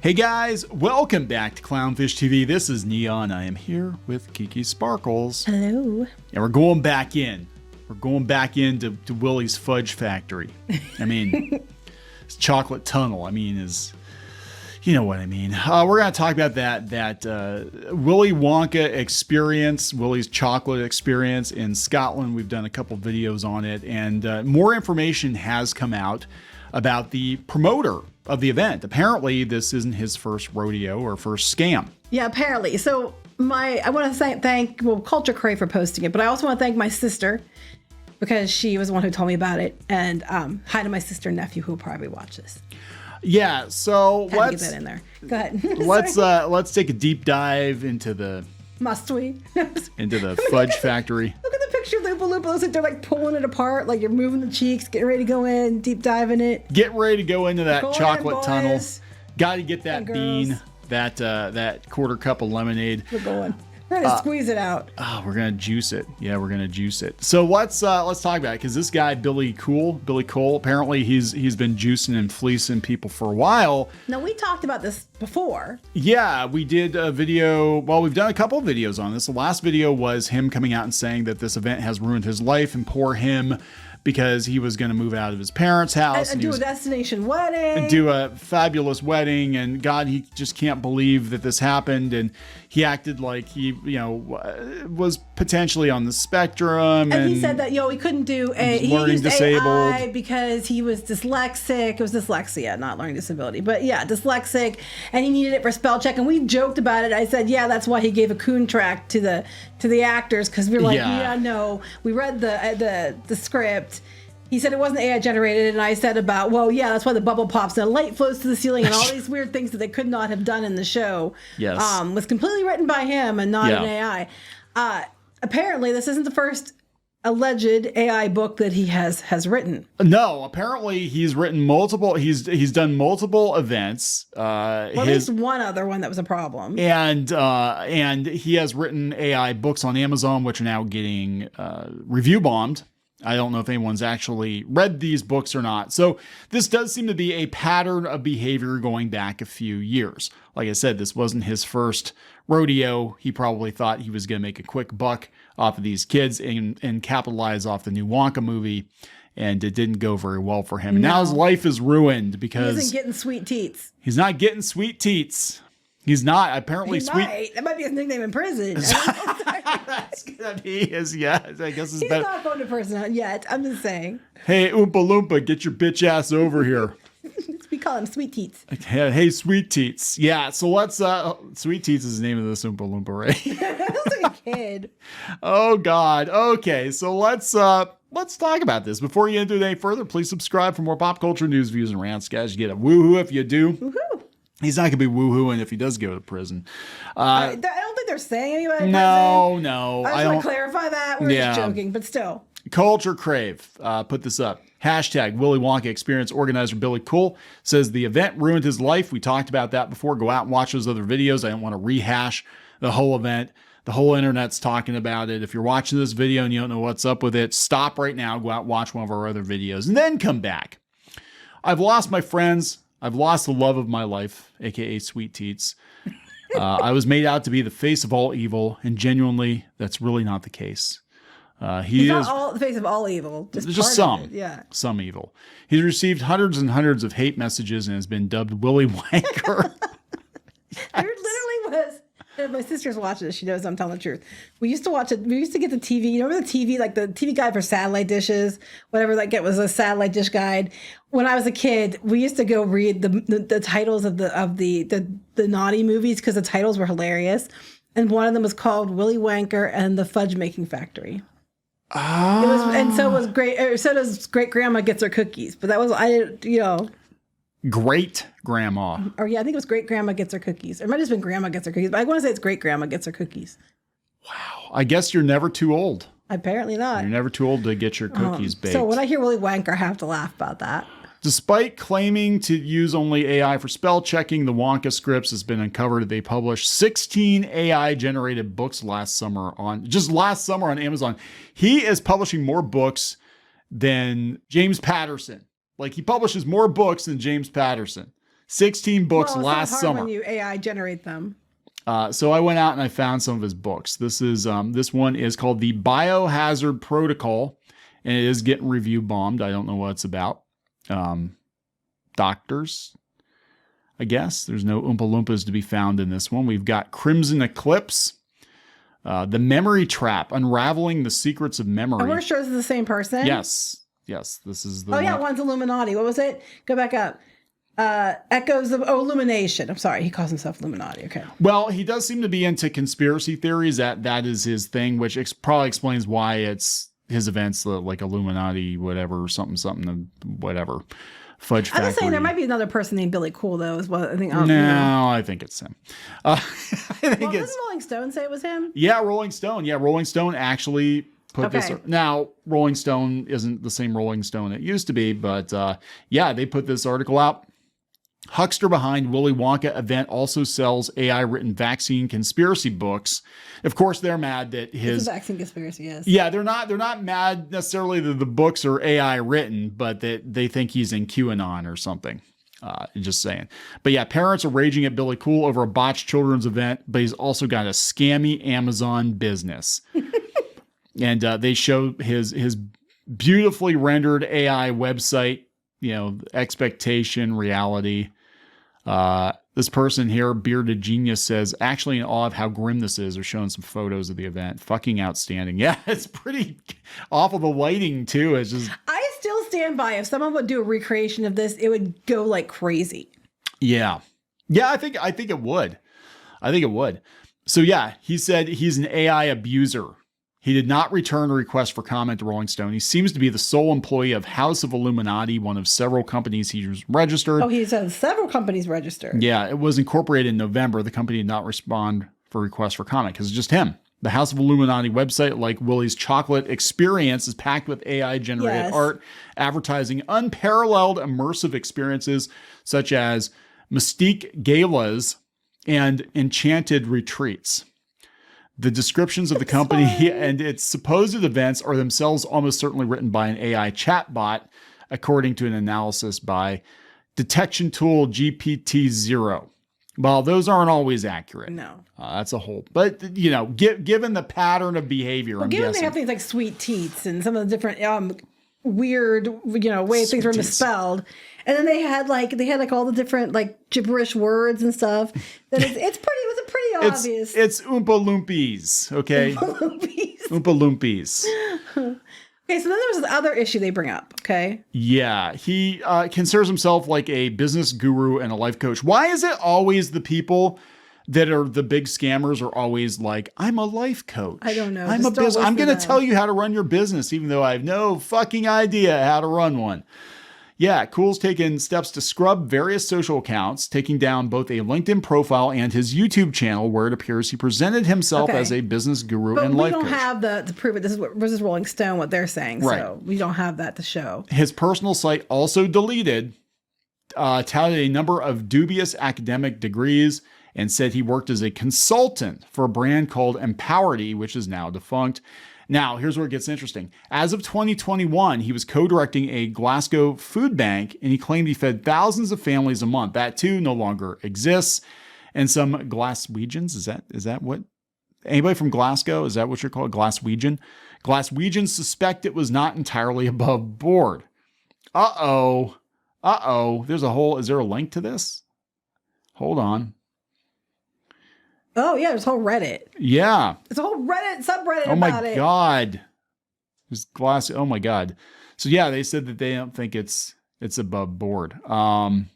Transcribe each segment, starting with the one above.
Hey guys, welcome back to Clownfish TV. This is Kneon. I am here with Geeky Sparkles. Hello. And we're going back in. We're going back into Willy's Fudge Factory. I mean, it's chocolate tunnel. I mean, you know what I mean. We're going to talk about that Willy Wonka experience, Willy's chocolate experience in Scotland. We've done a couple videos on it, and more information has come out about the promoter of the event. Apparently, this isn't his first rodeo or first scam. Yeah, apparently. So I want to thank Culture Crave for posting it, but I also want to thank my sister because she was the one who told me about it. And hi to my sister and nephew who will probably watch this. Yeah, so Had to get that in there. Go ahead. let's take a deep dive into the Must we? into the Fudge Factory. Look at the picture of the Oompa Loompa. Looks like they're like pulling it apart, like you're moving the cheeks, getting ready to go in, deep diving it. Get ready to go into that chocolate tunnel. Got to get that bean, that quarter cup of lemonade. We're going. We're gonna squeeze it out. Oh, we're gonna juice it. Yeah, we're gonna juice it. So let's talk about it, because this guy Billy Cole, apparently he's been juicing and fleecing people for a while. Now we talked about this before. Yeah, we did a video. Well, we've done a couple of videos on this. The last video was him coming out and saying that this event has ruined his life, and poor him, because he was going to move out of his parents' house and do a destination wedding, do a fabulous wedding, and God, he just can't believe that this happened, and he acted like he, was potentially on the spectrum, and he said that he couldn't do he used disabled AI because he was dyslexic. It was dyslexia, not learning disability, but yeah, dyslexic, and he needed it for spell check. And we joked about it. I said, yeah, that's why he gave a coon track to the actors, because we were like, yeah, no, we read the script. He said it wasn't AI generated, and I said about, well, yeah, that's why the bubble pops and the light flows to the ceiling and all these weird things that they could not have done in the show. Yes, was completely written by him and not an AI. Apparently, this isn't the first alleged AI book that he has written. No, apparently he's written multiple. He's done multiple events. At least one other one that was a problem. And he has written AI books on Amazon, which are now getting review bombed. I don't know if anyone's actually read these books or not. So this does seem to be a pattern of behavior going back a few years. Like I said, this wasn't his first rodeo. He probably thought he was going to make a quick buck off of these kids and capitalize off the new Wonka movie. And it didn't go very well for him. No. And now his life is ruined because he isn't getting sweet teats. He's not getting sweet teats. He's not. Apparently, that might be his nickname in prison. That's gonna be his. Yeah, I guess it's better. He's not going to prison yet. I'm just saying. Hey, Oompa Loompa, get your bitch ass over here. We call him Sweet Teats. Hey, Sweet Teats. Yeah. So let's. Sweet Teats is the name of this Oompa Loompa, right? Looks like a kid. Oh God. Okay. So let's talk about this. Before you get into it any further, please subscribe for more pop culture news, views, and rants, guys. You get a woohoo if you do. Woohoo. He's not going to be woohooing if he does go to prison. I don't think they're saying anybody. No. I just want to clarify that. We're just joking, but still. Culture Crave put this up. Hashtag Willy Wonka Experience organizer Billy Cole says the event ruined his life. We talked about that before. Go out and watch those other videos. I don't want to rehash the whole event. The whole internet's talking about it. If you're watching this video and you don't know what's up with it, stop right now. Go out and watch one of our other videos and then come back. I've lost my friends. I've lost the love of my life, aka Sweet Teats. I was made out to be the face of all evil, and genuinely, that's really not the case. He's not the face of all evil, just some, some evil. He's received hundreds and hundreds of hate messages and has been dubbed Willy Wanker. There literally was. My sister's watching this. She knows I'm telling the truth. We used to watch it. We used to get the TV. You remember the TV, like the TV guide for satellite dishes, whatever. Like it was a satellite dish guide. When I was a kid, we used to go read the titles of the naughty movies because the titles were hilarious. And one of them was called Willy Wonka and the Fudge Making Factory. Oh. It was, and so was so does Great Grandma Gets Her Cookies. But that was Great Grandma. Or yeah, I think it was Great Grandma Gets Her Cookies. Or it might have just been Grandma Gets Her Cookies. But I want to say it's Great Grandma Gets Her Cookies. Wow. I guess you're never too old. Apparently not. You're never too old to get your cookies baked. So when I hear Willy Wonka, I have to laugh about that. Despite claiming to use only AI for spell checking, the Wonka scripts has been uncovered. They published 16 AI generated books last summer on Amazon. He is publishing more books than James Patterson. Like he publishes more books than James Patterson. 16 books well, last it's not hard summer. when you AI generate them. So I went out and I found some of his books. This one is called The Biohazard Protocol, and it is getting review bombed. I don't know what it's about. Doctors, I guess. There's no Oompa Loompas to be found in this one. We've got Crimson Eclipse, The Memory Trap, Unraveling the Secrets of Memory. And we're sure this is the same person? Yes, this is the one. Yeah, one's Illuminati. What was it? Go back up. Echoes of Illumination. I'm sorry, he calls himself Illuminati. Okay. Well, he does seem to be into conspiracy theories. That is his thing, which probably explains why it's his events like Illuminati, whatever, something, whatever. Fudge Factory. I was saying there might be another person named Billy Cool though, as well. I think. I think it's him. Didn't Rolling Stone say it was him? Yeah, Rolling Stone. Yeah, Rolling Stone actually put this. Now, Rolling Stone isn't the same Rolling Stone it used to be, but yeah, they put this article out. Huckster behind Willy Wonka event also sells AI-written vaccine conspiracy books. Of course, they're mad that his vaccine conspiracy is. Yeah, they're not mad necessarily that the books are AI written, but that they think he's in QAnon or something. Just saying. But yeah, parents are raging at Billy Cool over a botched children's event, but he's also got a scammy Amazon business. And they show his beautifully rendered AI website, expectation, reality. This person here, Bearded Genius, says, actually in awe of how grim this is. They're showing some photos of the event. Fucking outstanding. Yeah, it's pretty awful. The lighting, too, is just... I still stand by. If someone would do a recreation of this, it would go like crazy. Yeah. Yeah, I think it would. I think it would. So yeah, he said he's an AI abuser. He did not return a request for comment to Rolling Stone. He seems to be the sole employee of House of Illuminati, one of several companies he's registered. Oh, he's had several companies registered. Yeah, it was incorporated in November. The company did not respond for requests for comment because it's just him. The House of Illuminati website, like Willy's Chocolate Experience, is packed with AI-generated art, advertising unparalleled immersive experiences such as Mystique Galas and Enchanted Retreats. The descriptions of the company and its supposed events are themselves almost certainly written by an AI chatbot, according to an analysis by detection tool GPT-0. Well, those aren't always accurate. No. That's a whole. But, given the pattern of behavior, given they have things like sweet teats and some of the different weird, ways things were misspelled. And then they had all the different gibberish words and stuff. That it was a pretty obvious. It's Oompa Loompies, okay? Oompa Loompies. Okay, so then there was this other issue they bring up, okay? Yeah, he considers himself like a business guru and a life coach. Why is it always the people that are the big scammers are always like, I'm a life coach. I don't know. I'm going to tell you how to run your business, even though I have no fucking idea how to run one. Yeah, Cool's taken steps to scrub various social accounts, taking down both a LinkedIn profile and his YouTube channel, where it appears he presented himself as a business guru and life coach. We don't have to prove it. This is Rolling Stone, what they're saying. Right. So we don't have that to show. His personal site also deleted, touted a number of dubious academic degrees, and said he worked as a consultant for a brand called Empowerity, which is now defunct. Now, here's where it gets interesting. As of 2021, he was co-directing a Glasgow food bank, and he claimed he fed thousands of families a month. That, too, no longer exists. And some Glaswegians, is that what? Anybody from Glasgow? Is that what you're called? Glaswegian? Glaswegians suspect it was not entirely above board. Uh-oh. Is there a link to this? Hold on. Oh, yeah, there's a whole Reddit. Yeah. There's a whole Reddit subreddit about it. Oh, my God. There's oh, my God. So, yeah, they said that they don't think it's above board. You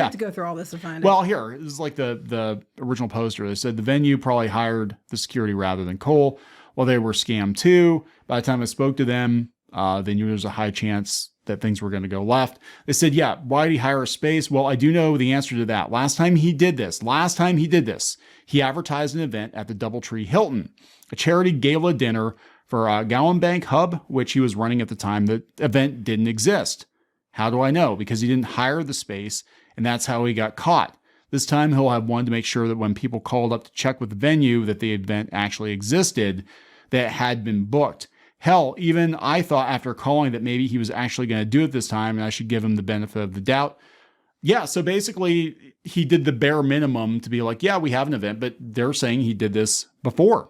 have to go through all this to find it. Well, here, this is like the original poster. They said the venue probably hired the security rather than Cole. Well, they were scammed, too. By the time I spoke to them, they knew there was a high chance that things were going to go left. They said, yeah, why did he hire a space? Well, I do know the answer to that. Last time he did this, he advertised an event at the Doubletree Hilton, a charity gala dinner for Gowan Bank Hub, which he was running at the time. The event didn't exist. How do I know? Because he didn't hire the space, and that's how he got caught. This time he'll have one to make sure that when people called up to check with the venue that the event actually existed, that it had been booked. Hell, even I thought after calling that maybe he was actually going to do it this time and I should give him the benefit of the doubt. Yeah, so basically he did the bare minimum to be like, yeah, we have an event, but they're saying he did this before.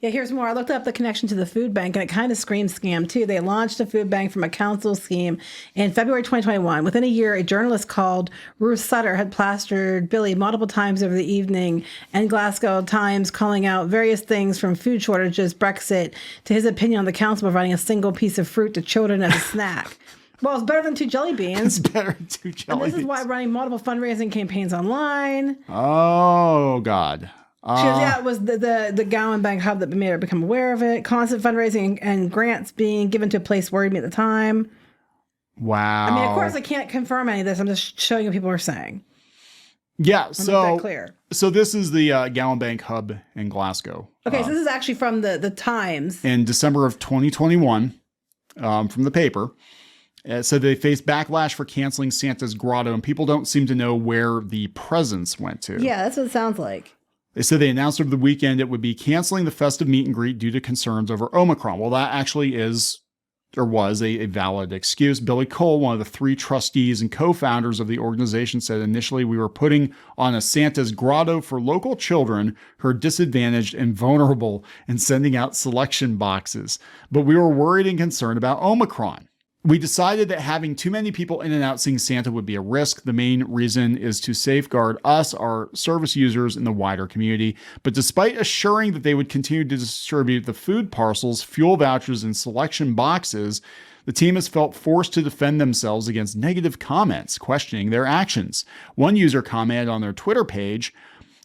Yeah, here's more. I looked up the connection to the food bank, and it kind of screams scam, too. They launched a food bank from a council scheme in February 2021. Within a year, a journalist called Ruth Sutter had plastered Billy multiple times over the evening, and Glasgow Times calling out various things from food shortages, Brexit, to his opinion on the council providing a single piece of fruit to children as a snack. Well, it's better than 2 jelly beans. It's better than 2 jelly beans. And this is why running multiple fundraising campaigns online. Oh, God. She goes, yeah, it was the Gowan Bank hub that made her become aware of it. Constant fundraising and grants being given to a place worried me at the time. Wow. I mean, of course, I can't confirm any of this. I'm just showing you what people are saying. Yeah, Make that clear. So this is the Gowan Bank hub in Glasgow. Okay, so this is actually from the Times. In December of 2021, from the paper. So they faced backlash for canceling Santa's grotto, and people don't seem to know where the presents went to. Yeah, that's what it sounds like. They said they announced over the weekend it would be canceling the festive meet and greet due to concerns over Omicron. Well, that actually is, or was, a valid excuse. Billy Cole, one of the 3 trustees and co-founders of the organization, said initially we were putting on a Santa's grotto for local children who are disadvantaged and vulnerable and sending out selection boxes. But we were worried and concerned about Omicron. We decided that having too many people in and out seeing Santa would be a risk. The main reason is to safeguard us, our service users, and the wider community. But despite assuring that they would continue to distribute the food parcels, fuel vouchers, and selection boxes, the team has felt forced to defend themselves against negative comments, questioning their actions. One user commented on their Twitter page,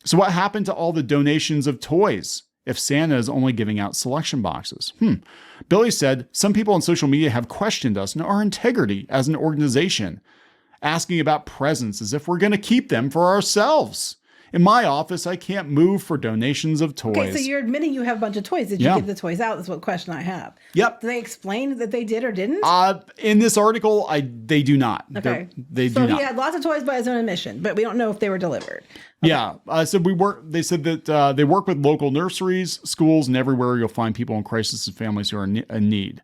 "So what happened to all the donations of toys if Santa is only giving out selection boxes?" Billy said, "Some people on social media have questioned us and our integrity as an organization, asking about presents as if we're going to keep them for ourselves. In my office, I can't move for donations of toys." Okay, so you're admitting you have a bunch of toys. Did you give the toys out? That's what question I have. Yep. Do they explain that they did or didn't? In this article, they do not. Okay. They do not. So he had lots of toys by his own admission, but we don't know if they were delivered. Okay. Yeah. So they said that they work with local nurseries, schools, and everywhere you'll find people in crisis and families who are in need.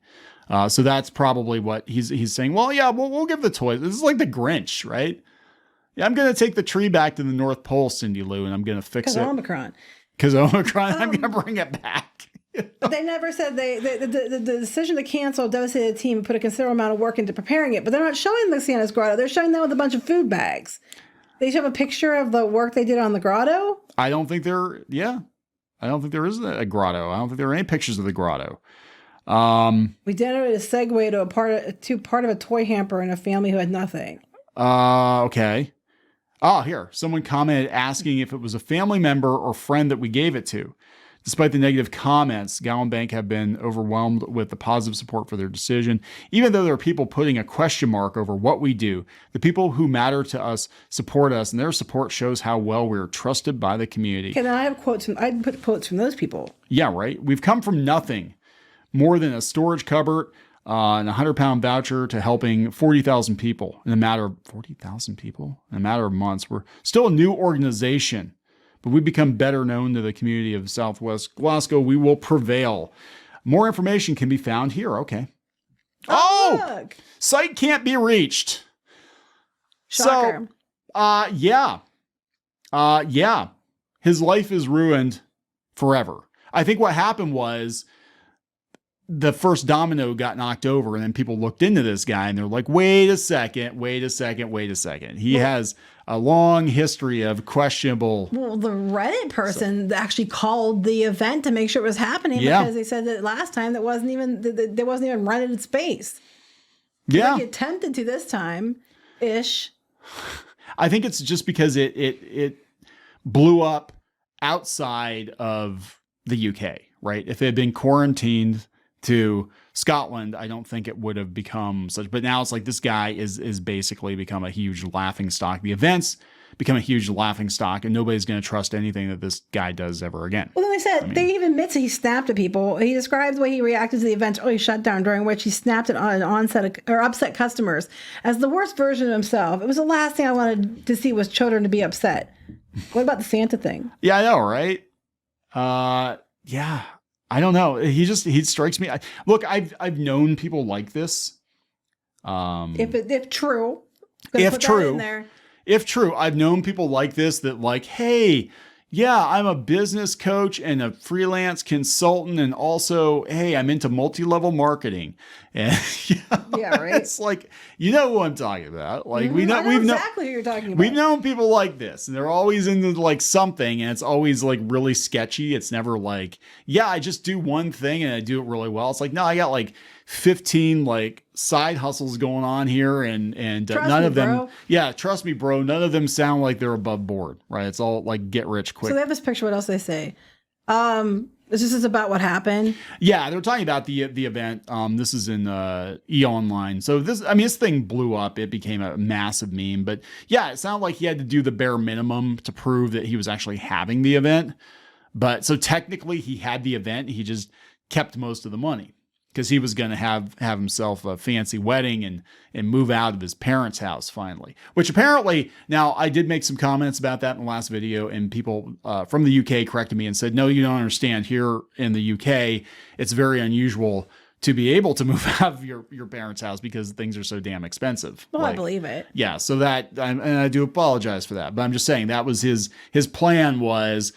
So that's probably what he's saying. Well, yeah, we'll give the toys. This is like the Grinch, right? Yeah, I'm going to take the tree back to the North Pole, Cindy Lou, and I'm going to fix it. Because Omicron, I'm going to bring it back. But they never said the decision to cancel devastated the team and put a considerable amount of work into preparing it. But they're not showing the Santa's grotto. They're showing that with a bunch of food bags. They show a picture of the work they did on the grotto. I don't think there is a grotto. I don't think there are any pictures of the grotto. We generated a segue to part of a toy hamper in a family who had nothing. Okay. Oh, here. Someone commented asking if it was a family member or friend that we gave it to. Despite the negative comments, Gowan Bank have been overwhelmed with the positive support for their decision. Even though there are people putting a question mark over what we do, the people who matter to us support us, and their support shows how well we're trusted by the community. Okay, then I put quotes from those people. Yeah, right. We've come from nothing more than a storage cupboard and a 100-pound voucher to helping 40,000 people in a matter of months. We're still a new organization, but we've become better known to the community of Southwest Glasgow. We will prevail. More information can be found here. Okay. Look. Site can't be reached. Shocker. So, yeah. His life is ruined forever. I think what happened was the first domino got knocked over, and then people looked into this guy and they're like, wait a second. He has a long history of questionable. Well, the Reddit person actually called the event to make sure it was happening because they said that last time there wasn't even rented space. Yeah. Like it attempted to this time ish. I think it's just because it blew up outside of the UK, right? If it had been quarantined to Scotland, I don't think it would have become such. But now it's like this guy is basically become a huge laughing stock. The events become a huge laughing stock, and nobody's going to trust anything that this guy does ever again. Well, then they said they even admit that he snapped at people. He describes the way he reacted to the event's early shutdown, during which he snapped at upset customers as the worst version of himself. It was the last thing I wanted to see was children to be upset. What about the Santa thing? Yeah, I know, right? Yeah. I don't know. He strikes me. Look, I've known people like this. If true, If true, I've known people like this that like, hey, yeah, I'm a business coach and a freelance consultant. And also, hey, I'm into multi-level marketing. And yeah, right. It's like, you know who I'm talking about. Like we've exactly who you're talking about. We've known people like this, and they're always into like something, and it's always like really sketchy. It's never like, yeah, I just do one thing and I do it really well. It's like, no, I got like 15 like side hustles going on here, and none of them, yeah, trust me, bro, none of them sound like they're above board, right? It's all like get rich quick. So they have this picture. What else they say? This is about what happened. Yeah, they're talking about the event. This is in E Online. So this thing blew up. It became a massive meme. But yeah, it sounded like he had to do the bare minimum to prove that he was actually having the event. But so technically he had the event. He just kept most of the money because he was going to have himself a fancy wedding and move out of his parents' house finally, which apparently, now I did make some comments about that in the last video, and people from the UK corrected me and said, no, you don't understand. Here in the UK, it's very unusual to be able to move out of your parents' house because things are so damn expensive. Well, I believe it. Yeah. So that, and I do apologize for that, but I'm just saying that was his plan was,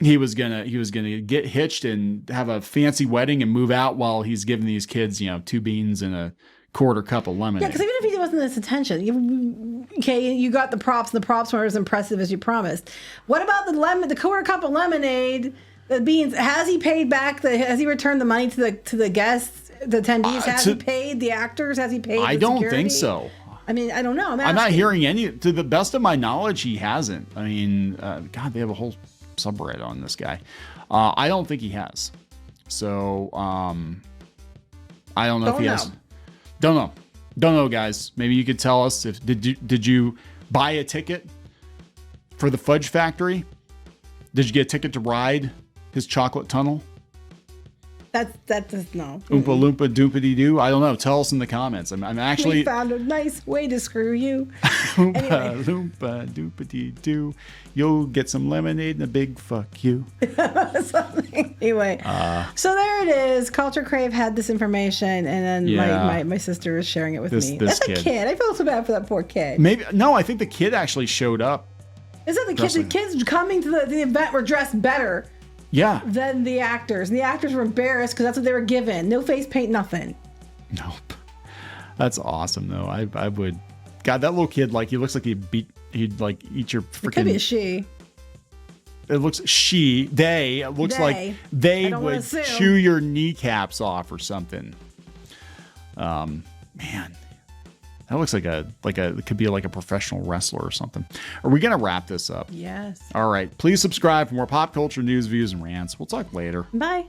he was gonna get hitched and have a fancy wedding and move out while he's giving these kids, 2 beans and a quarter cup of lemonade. Yeah, because even if he wasn't this attention, you got the props, and the props weren't as impressive as you promised. What about the quarter cup of lemonade, the beans? Has he paid back? Has he returned the money to the guests, the attendees? Has he paid the actors? Has he paid? I don't think so. I mean, I don't know. I'm not hearing any. To the best of my knowledge, he hasn't. I mean, God, they have a whole subreddit on this guy. I don't think he has. So I don't know if he has. Don't know, guys. Maybe you could tell us if did you buy a ticket for the Fudge Factory? Did you get a ticket to ride his chocolate tunnel? That does no. Oompa loompa doopity doo. I don't know. Tell us in the comments. I'm actually. We found a nice way to screw you. Oompa loompa doopity doo. You'll get some lemonade and a big fuck you. Anyway, so there it is. Culture Crave had this information, and then my sister is sharing it with me. That's a kid. I feel so bad for that poor kid. Maybe no. I think the kid actually showed up. Is that the kids? The kids coming to the event were dressed better. Yeah. Than the actors. And the actors were embarrassed because that's what they were given. No face paint, nothing. Nope. That's awesome, though. I would. God, that little kid, like, he looks like he'd like eat your freaking. It could be a she. It looks they. It looks like they would chew your kneecaps off or something. Man. That looks like it could be like a professional wrestler or something. Are we going to wrap this up? Yes. All right. Please subscribe for more pop culture news, views, and rants. We'll talk later. Bye.